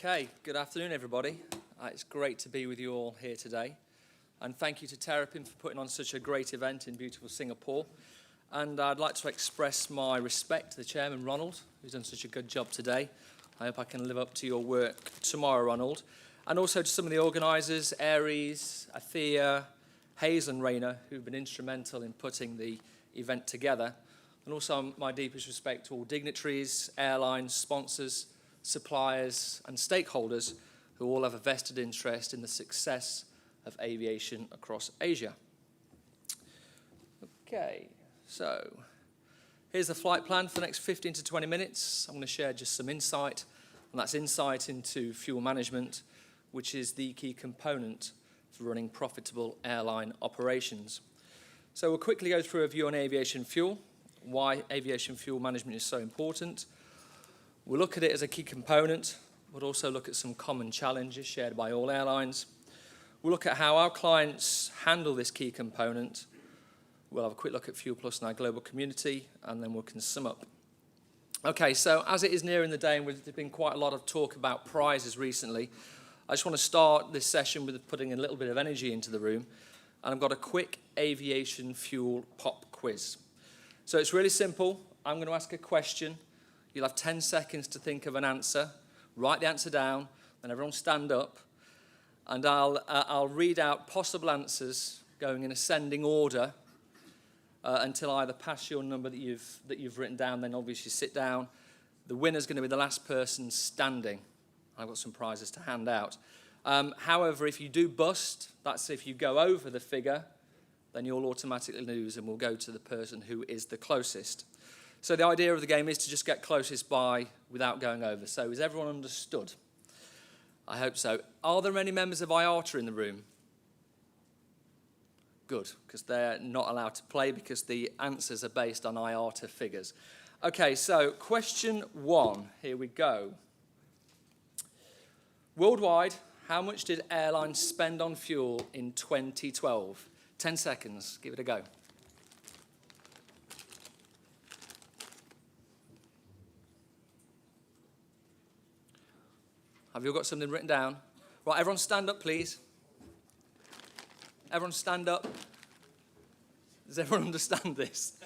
Okay, good afternoon, everybody. It's great to be with you all here today. And thank you to Terrapin for putting on such a great event in beautiful Singapore. And I'd like to express my respect to the chairman, Ronald, who's done such a good job today. I hope I can live up to your work tomorrow, Ronald. And also to some of the organisers, Aries, Athea, Hazel and Rayner, who've been instrumental in putting the event together. And also my deepest respect to all dignitaries, airlines, sponsors, suppliers and stakeholders who all have a vested interest in the success of aviation across Asia. Okay, so here's the flight plan for the next 15 to 20 minutes. I'm going to share just some insight, and that's insight into fuel management, which is the key component for running profitable airline operations. So we'll quickly go through a view on aviation fuel, why aviation fuel management is so important. We'll look at it as a key component. We'll also look at some common challenges shared by all airlines. We'll look at how our clients handle this key component. We'll have a quick look at Fuel Plus and our global community, and then we can sum up. Okay, so as it is nearing the day, and there's been quite a lot of talk about prizes recently, I just want to start this session with putting a little bit of energy into the room, and I've got a quick aviation fuel pop quiz. So it's really simple. I'm going to ask a question. You'll have 10 seconds to think of an answer. Write the answer down, then everyone stand up, and I'll read out possible answers going in ascending order until I either pass your number that you've written down, then obviously sit down. The winner's going to be the last person standing. I've got some prizes to hand out. However, if you do bust, that's if you go over the figure, then you'll automatically lose, and we'll go to the person who is the closest. So the idea of the game is to just get closest by without going over. So is everyone understood? I hope so. Are there any members of IATA in the room? Good, because they're not allowed to play because the answers are based on IATA figures. Okay, so question 1. Here we go. Worldwide, how much did airlines spend on fuel in 2012? 10 seconds. Give it a go. Have you all got something written down? Right, everyone stand up, please. Everyone stand up. Does everyone understand this?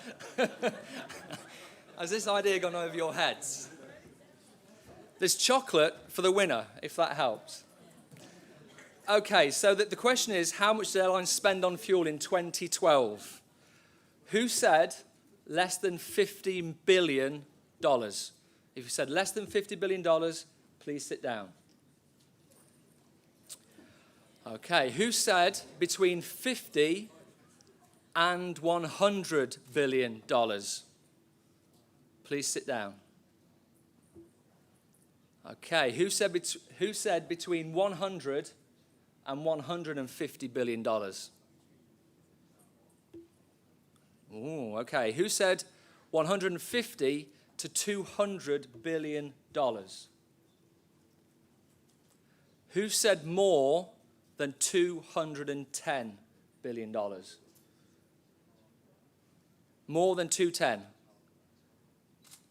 Has this idea gone over your heads? There's chocolate for the winner, if that helps. Okay, so the question is, how much did airlines spend on fuel in 2012? Who said less than $50 billion? If you said less than $50 billion, please sit down. Okay, who said between 50 and $100 billion? Please sit down. Okay, who said between 100 and $150 billion? Ooh, okay, who said 150 to $200 billion? Who said more than $210 billion? More than 210.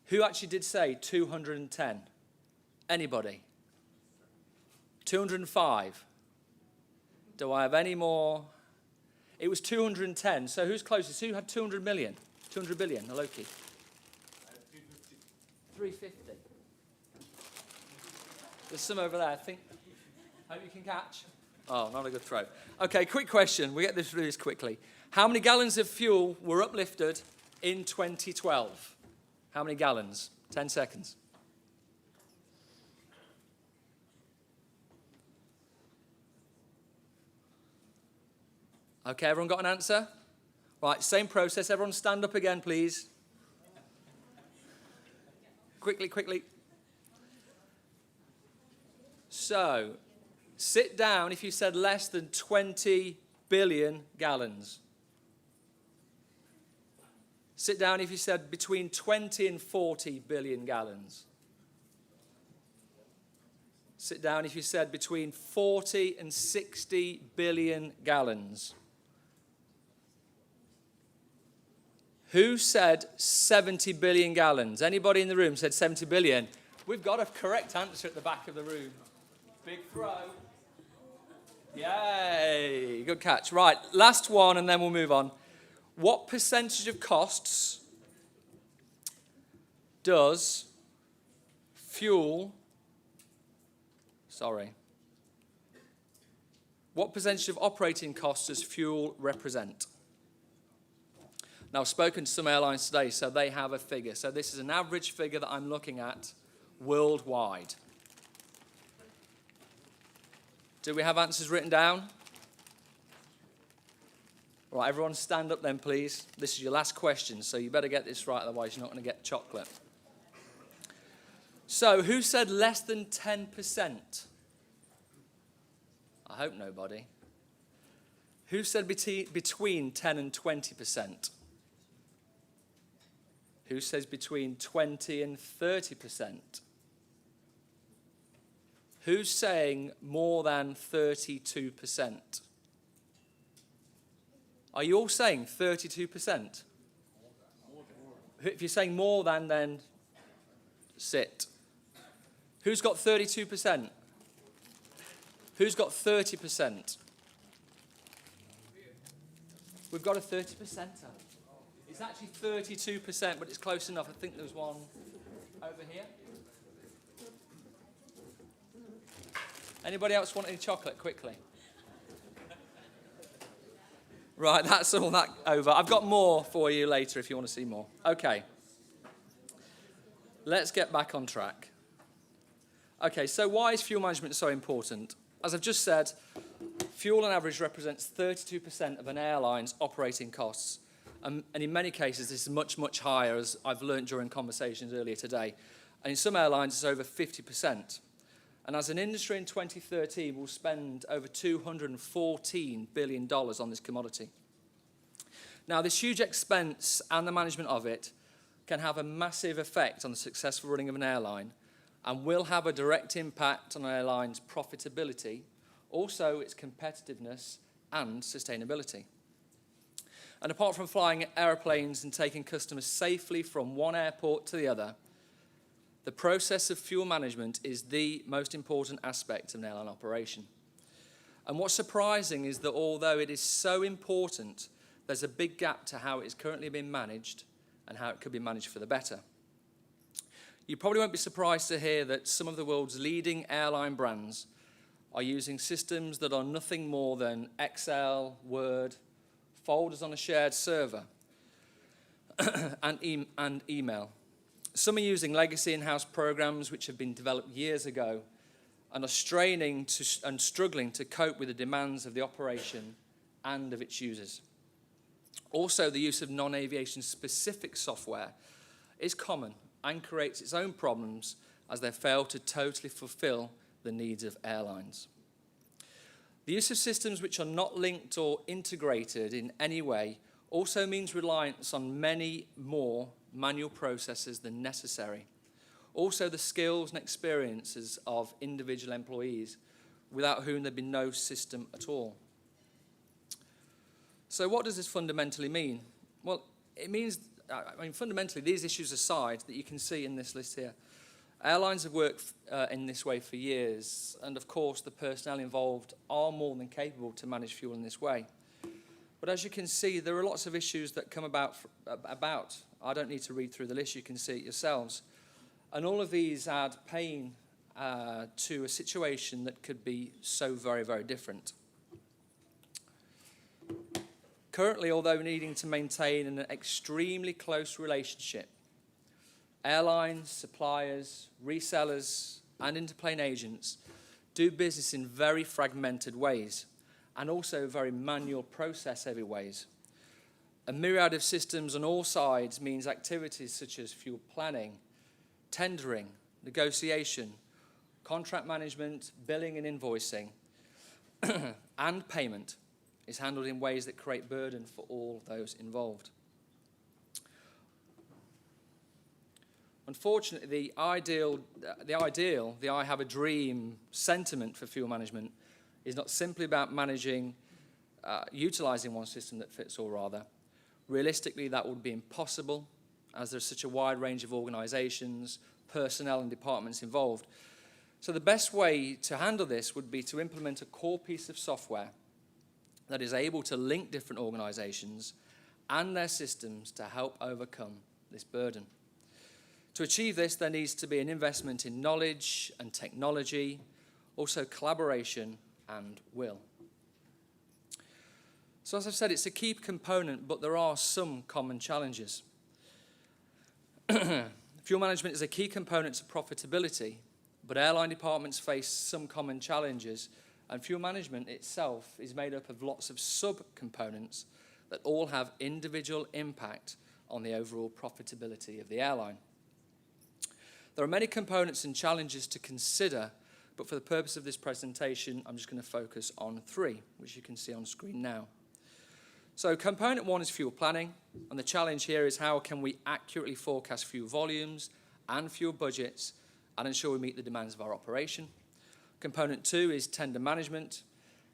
Who actually did say 210? Anybody? 205. Do I have any more? It was 210. So who's closest? Who had 200 million? 200 billion, Aloki. 350. There's some over there, I think. Hope you can catch. Oh, not a good throw. Okay, quick question. We get through this quickly. How many gallons of fuel were uplifted in 2012? How many gallons? 10 seconds. Okay, everyone got an answer? Right, same process. Everyone stand up again, please. Quickly. So, sit down if you said less than 20 billion gallons. Sit down if you said between 20 and 40 billion gallons. Sit down if you said between 40 and 60 billion gallons. Who said 70 billion gallons? Anybody in the room said 70 billion? We've got a correct answer at the back of the room. Big throw. Yay, good catch. Right, last one and then we'll move on. What percentage of costs does what percentage of operating costs does fuel represent? Now, I've spoken to some airlines today, so they have a figure. So this is an average figure that I'm looking at worldwide. Do we have answers written down? All right, everyone stand up then, please. This is your last question, so you better get this right, otherwise you're not going to get chocolate. So, who said less than 10%? I hope nobody. Who said between 10 and 20%? Who says between 20 and 30%? Who's saying more than 32%? Are you all saying 32%? If you're saying more than, then sit. Who's got 32%? Who's got 30%? We've got a 30%er. It's actually 32%, but it's close enough. I think there's one over here. Anybody else want any chocolate quickly? Right, that's all that over. I've got more for you later if you want to see more. Okay. Let's get back on track. Okay, so why is fuel management so important? As I've just said, fuel on average represents 32% of an airline's operating costs. And in many cases, this is much, much higher, as I've learned during conversations earlier today. And in some airlines, it's over 50%. And as an industry in 2013, we'll spend over $214 billion on this commodity. Now, this huge expense and the management of it can have a massive effect on the successful running of an airline and will have a direct impact on an airline's profitability, also its competitiveness and sustainability. And apart from flying aeroplanes and taking customers safely from one airport to the other, the process of fuel management is the most important aspect of an airline operation. And what's surprising is that although it is so important, there's a big gap to how it is currently being managed and how it could be managed for the better. You probably won't be surprised to hear that some of the world's leading airline brands are using systems that are nothing more than Excel, Word, folders on a shared server, and email. Some are using legacy in-house programs which have been developed years ago and are straining and struggling to cope with the demands of the operation and of its users. Also, the use of non-aviation specific software is common and creates its own problems as they fail to totally fulfill the needs of airlines. The use of systems which are not linked or integrated in any way also means reliance on many more manual processes than necessary. Also, the skills and experiences of individual employees, without whom there'd be no system at all. So what does this fundamentally mean? Well, it means, fundamentally, these issues aside that you can see in this list here, airlines have worked in this way for years, and of course the personnel involved are more than capable to manage fuel in this way. But as you can see, there are lots of issues that come about. I don't need to read through the list, you can see it yourselves. And all of these add pain to a situation that could be so very, very different. Currently, although needing to maintain an extremely close relationship, airlines, suppliers, resellers, and interplane agents do business in very fragmented ways and also very manual process-heavy ways. A myriad of systems on all sides means activities such as fuel planning, tendering, negotiation, contract management, billing and invoicing, and payment is handled in ways that create burden for all those involved. Unfortunately, the I have a dream sentiment for fuel management is not simply about managing, utilizing one system that fits all, rather. Realistically, that would be impossible, as there's such a wide range of organizations, personnel and departments involved. So the best way to handle this would be to implement a core piece of software that is able to link different organizations and their systems to help overcome this burden. To achieve this, there needs to be an investment in knowledge and technology, also collaboration and will. So as I've said, it's a key component, but there are some common challenges. Fuel management is a key component to profitability, but airline departments face some common challenges, and fuel management itself is made up of lots of sub-components that all have individual impact on the overall profitability of the airline. There are many components and challenges to consider, but for the purpose of this presentation, I'm just going to focus on 3, which you can see on screen now. So component 1 is fuel planning, and the challenge here is how can we accurately forecast fuel volumes and fuel budgets and ensure we meet the demands of our operation. Component 2 is tender management.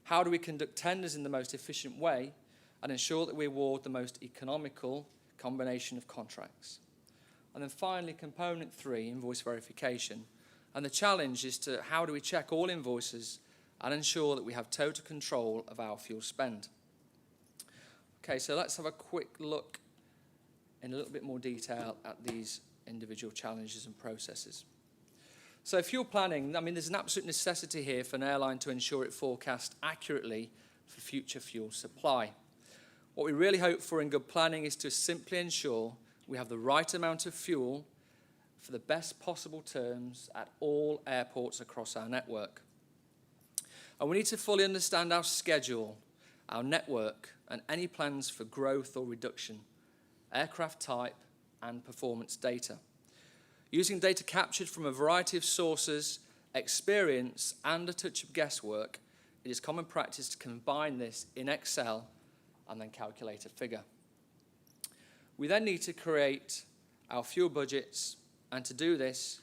How do we conduct tenders in the most efficient way and ensure that we award the most economical combination of contracts? And then finally, component 3, invoice verification. And the challenge is to how do we check all invoices and ensure that we have total control of our fuel spend. Okay, so let's have a quick look in a little bit more detail at these individual challenges and processes. So fuel planning, I mean, there's an absolute necessity here for an airline to ensure it forecasts accurately for future fuel supply. What we really hope for in good planning is to simply ensure we have the right amount of fuel for the best possible terms at all airports across our network. And we need to fully understand our schedule, our network, and any plans for growth or reduction, aircraft type, and performance data. Using data captured from a variety of sources, experience, and a touch of guesswork, it is common practice to combine this in Excel and then calculate a figure. We then need to create our fuel budgets, and to do this,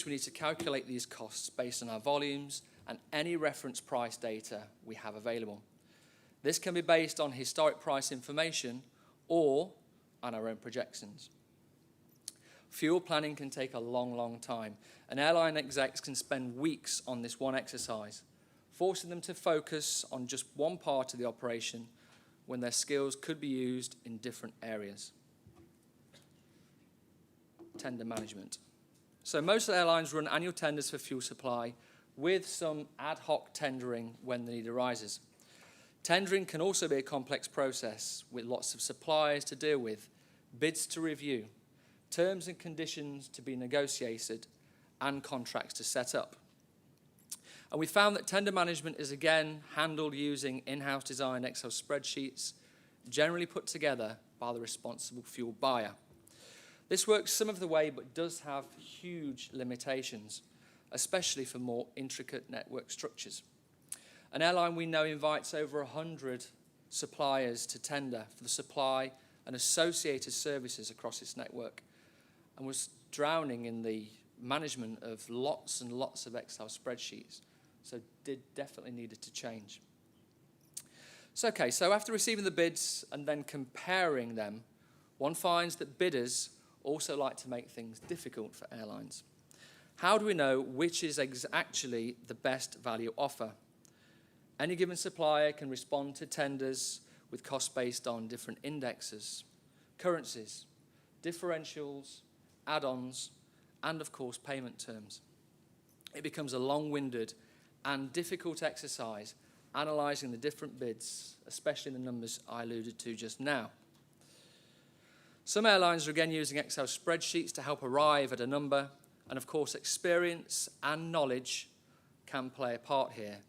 we need to calculate these costs based on our volumes and any reference price data we have available. This can be based on historic price information or on our own projections. Fuel planning can take a long, long time, and airline execs can spend weeks on this one exercise, forcing them to focus on just one part of the operation when their skills could be used in different areas. Tender management. So most airlines run annual tenders for fuel supply with some ad hoc tendering when the need arises. Tendering can also be a complex process with lots of suppliers to deal with, bids to review, terms and conditions to be negotiated, and contracts to set up. And we found that tender management is again handled using in-house designed Excel spreadsheets, generally put together by the responsible fuel buyer. This works some of the way, but does have huge limitations, especially for more intricate network structures. An airline we know invites over 100 suppliers to tender for the supply and associated services across its network, and was drowning in the management of lots and lots of Excel spreadsheets. So definitely needed to change. So after receiving the bids and then comparing them, one finds that bidders also like to make things difficult for airlines. How do we know which is actually the best value offer? Any given supplier can respond to tenders with costs based on different indexes, currencies, differentials, add-ons, and of course payment terms. It becomes a long-winded and difficult exercise analysing the different bids, especially the numbers I alluded to just now. Some airlines are again using Excel spreadsheets to help arrive at a number, and of course experience and knowledge can play a part here,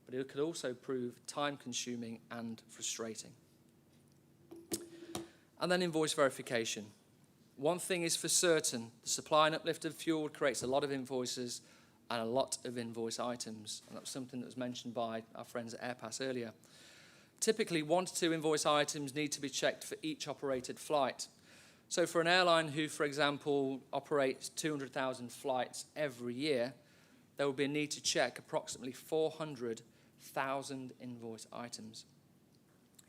but it could also prove time-consuming and frustrating. And then invoice verification. One thing is for certain, the supply and uplift of fuel creates a lot of invoices and a lot of invoice items, and that was something that was mentioned by our friends at Airpass earlier. Typically, 1 to 2 invoice items need to be checked for each operated flight. So for an airline who, for example, operates 200,000 flights every year, there will be a need to check approximately 400,000 invoice items.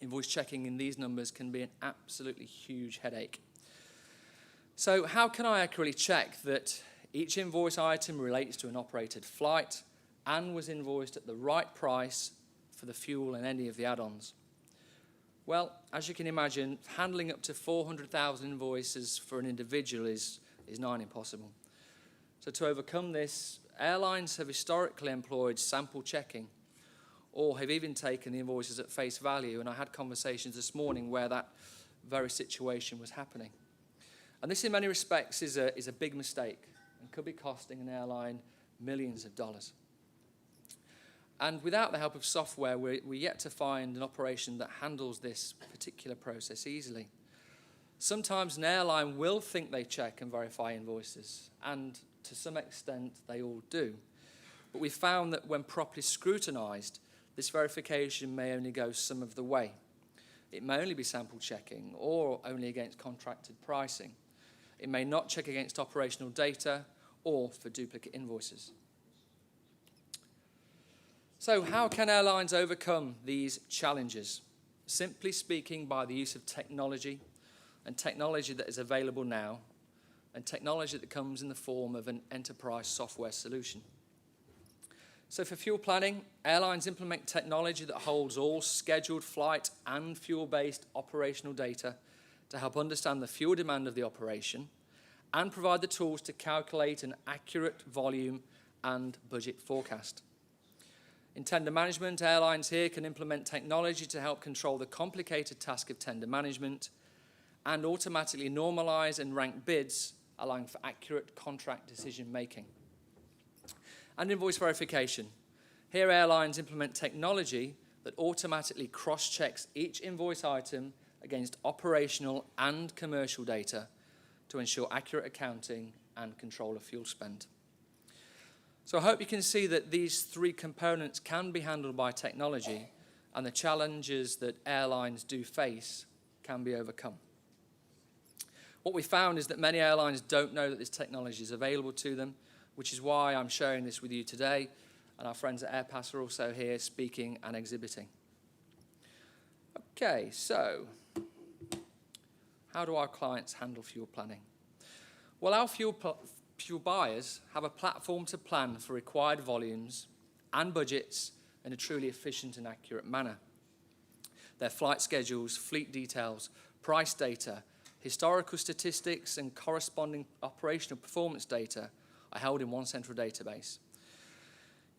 Invoice checking in these numbers can be an absolutely huge headache. So how can I accurately check that each invoice item relates to an operated flight and was invoiced at the right price for the fuel and any of the add-ons? Well, as you can imagine, handling up to 400,000 invoices for an individual is nigh impossible. So to overcome this, airlines have historically employed sample checking, or have even taken the invoices at face value, and I had conversations this morning where that very situation was happening. And this in many respects is a big mistake and could be costing an airline millions of dollars. And without the help of software, we're yet to find an operation that handles this particular process easily. Sometimes an airline will think they check and verify invoices, and to some extent they all do. But we found that when properly scrutinized, this verification may only go some of the way. It may only be sample checking or only against contracted pricing. It may not check against operational data or for duplicate invoices. So how can airlines overcome these challenges? Simply speaking, by the use of technology, and technology that is available now, and technology that comes in the form of an enterprise software solution. So for fuel planning, airlines implement technology that holds all scheduled flight and fuel-based operational data to help understand the fuel demand of the operation and provide the tools to calculate an accurate volume and budget forecast. In tender management, airlines here can implement technology to help control the complicated task of tender management and automatically normalize and rank bids, allowing for accurate contract decision making. And invoice verification. Here airlines implement technology that automatically cross-checks each invoice item against operational and commercial data to ensure accurate accounting and control of fuel spend. So I hope you can see that these three components can be handled by technology, and the challenges that airlines do face can be overcome. What we found is that many airlines don't know that this technology is available to them, which is why I'm sharing this with you today, and our friends at AirPass are also here speaking and exhibiting. Okay, so how do our clients handle fuel planning? Well, our fuel buyers have a platform to plan for required volumes and budgets in a truly efficient and accurate manner. Their flight schedules, fleet details, price data, historical statistics, and corresponding operational performance data are held in one central database.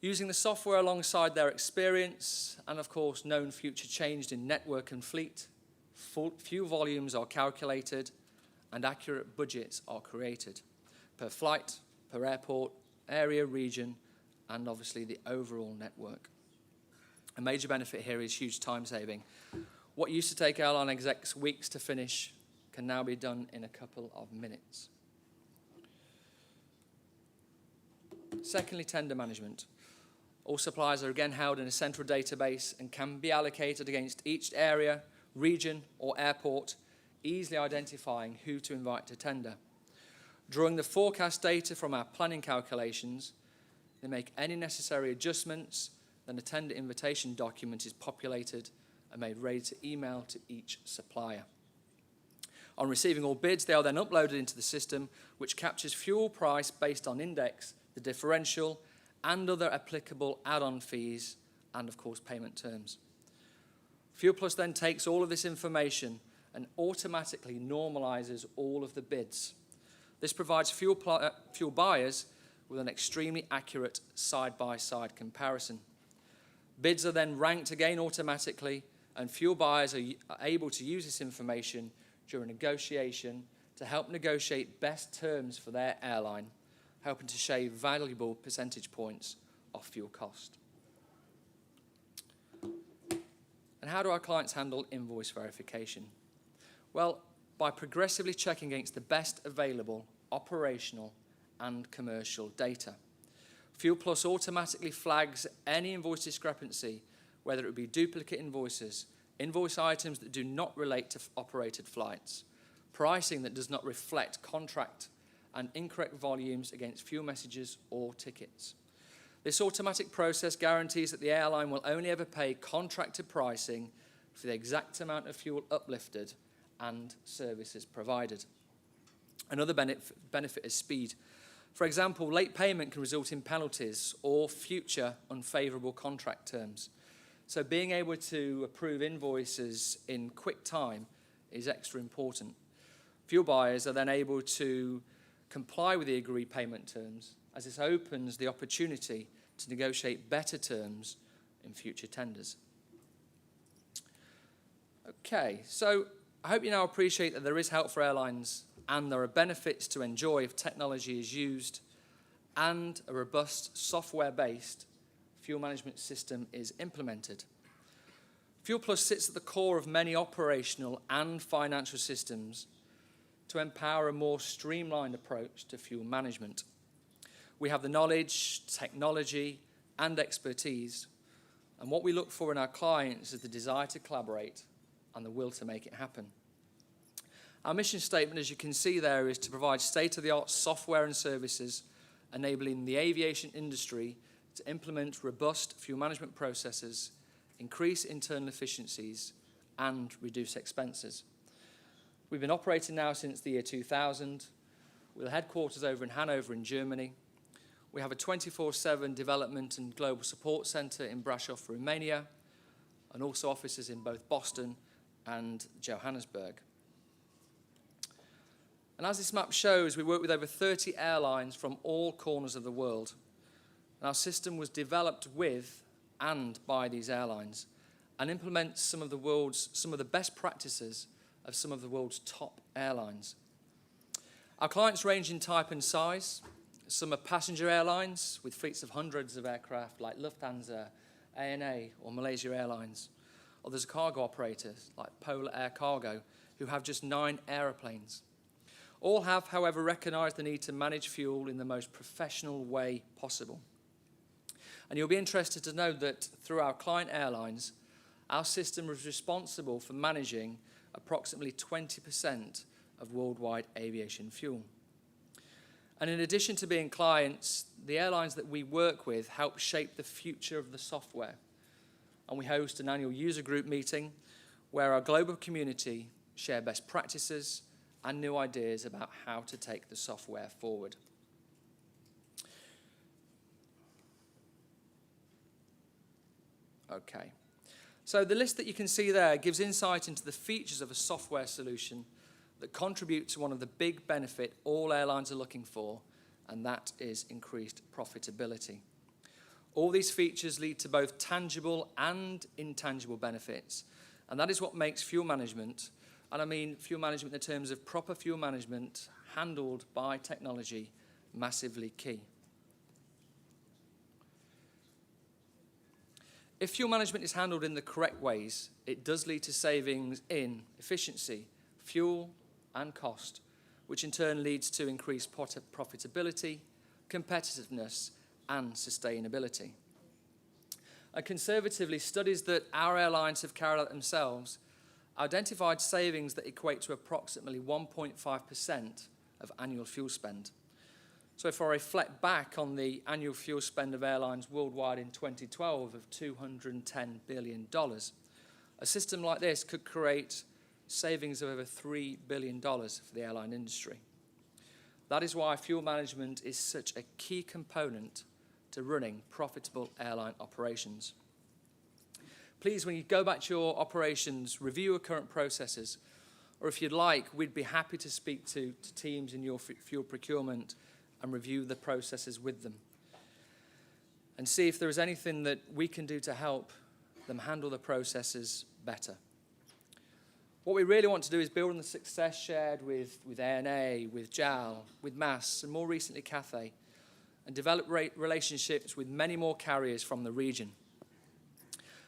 Using the software alongside their experience and, of course, known future change in network and fleet, fuel volumes are calculated and accurate budgets are created per flight, per airport, area, region, and obviously the overall network. A major benefit here is huge time saving. What used to take airline execs weeks to finish can now be done in a couple of minutes. Secondly, tender management. All suppliers are again held in a central database and can be allocated against each area, region, or airport, easily identifying who to invite to tender. Drawing the forecast data from our planning calculations, they make any necessary adjustments, then a tender invitation document is populated and made ready to email to each supplier. On receiving all bids, they are then uploaded into the system, which captures fuel price based on index, the differential, and other applicable add-on fees, and of course payment terms. Fuel Plus then takes all of this information and automatically normalizes all of the bids. This provides fuel buyers with an extremely accurate side-by-side comparison. Bids are then ranked again automatically, and fuel buyers are able to use this information during negotiation to help negotiate best terms for their airline, helping to shave valuable percentage points off fuel cost. And how do our clients handle invoice verification? Well, by progressively checking against the best available operational and commercial data. Fuel Plus automatically flags any invoice discrepancy, whether it be duplicate invoices, invoice items that do not relate to operated flights, pricing that does not reflect contract, and incorrect volumes against fuel messages or tickets. This automatic process guarantees that the airline will only ever pay contracted pricing for the exact amount of fuel uplifted and services provided. Another benefit is speed. For example, late payment can result in penalties or future unfavourable contract terms. So being able to approve invoices in quick time is extra important. Fuel buyers are then able to comply with the agreed payment terms, as this opens the opportunity to negotiate better terms in future tenders. Okay, so I hope you now appreciate that there is help for airlines and there are benefits to enjoy if technology is used and a robust software-based fuel management system is implemented. Fuel Plus sits at the core of many operational and financial systems to empower a more streamlined approach to fuel management. We have the knowledge, technology, and expertise, and what we look for in our clients is the desire to collaborate and the will to make it happen. Our mission statement, as you can see there, is to provide state-of-the-art software and services enabling the aviation industry to implement robust fuel management processes, increase internal efficiencies, and reduce expenses. We've been operating now since the year 2000, with a headquarters over in Hanover in Germany. We have a 24/7 development and global support centre in Brasov, Romania, and also offices in both Boston and Johannesburg. And as this map shows, we work with over 30 airlines from all corners of the world. And our system was developed with and by these airlines and implements some of the best practices of some of the world's top airlines. Our clients range in type and size. Some are passenger airlines with fleets of hundreds of aircraft like Lufthansa, ANA, or Malaysia Airlines. Others are cargo operators like Polar Air Cargo, who have just 9 aeroplanes. All have, however, recognised the need to manage fuel in the most professional way possible. And you'll be interested to know that through our client airlines, our system is responsible for managing approximately 20% of worldwide aviation fuel. And in addition to being clients, the airlines that we work with help shape the future of the software. And we host an annual user group meeting where our global community share best practices and new ideas about how to take the software forward. Okay, so the list that you can see there gives insight into the features of a software solution that contribute to one of the big benefits all airlines are looking for, and that is increased profitability. All these features lead to both tangible and intangible benefits, and that is what makes fuel management, and I mean fuel management in terms of proper fuel management handled by technology, massively key. If fuel management is handled in the correct ways, it does lead to savings in efficiency, fuel, and cost, which in turn leads to increased profitability, competitiveness, and sustainability. And conservatively, studies that our airlines have carried out themselves identified savings that equate to approximately 1.5% of annual fuel spend. So if I reflect back on the annual fuel spend of airlines worldwide in 2012 of $210 billion, a system like this could create savings of over $3 billion for the airline industry. That is why fuel management is such a key component to running profitable airline operations. Please, when you go back to your operations, review your current processes, or if you'd like, we'd be happy to speak to teams in your fuel procurement and review the processes with them and see if there is anything that we can do to help them handle the processes better. What we really want to do is build on the success shared with ANA, with JAL, with MAS, and more recently Cathay, and develop relationships with many more carriers from the region.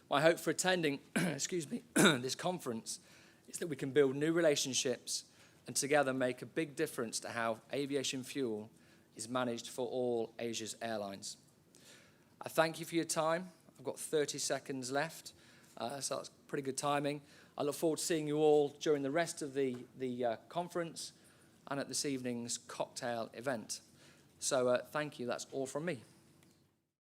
My hope for attending this conference is that we can build new relationships and together make a big difference to how aviation fuel is managed for all Asia's airlines. I thank you for your time. I've got 30 seconds left, so that's pretty good timing. I look forward to seeing you all during the rest of the conference and at this evening's cocktail event. So thank you, that's all from me.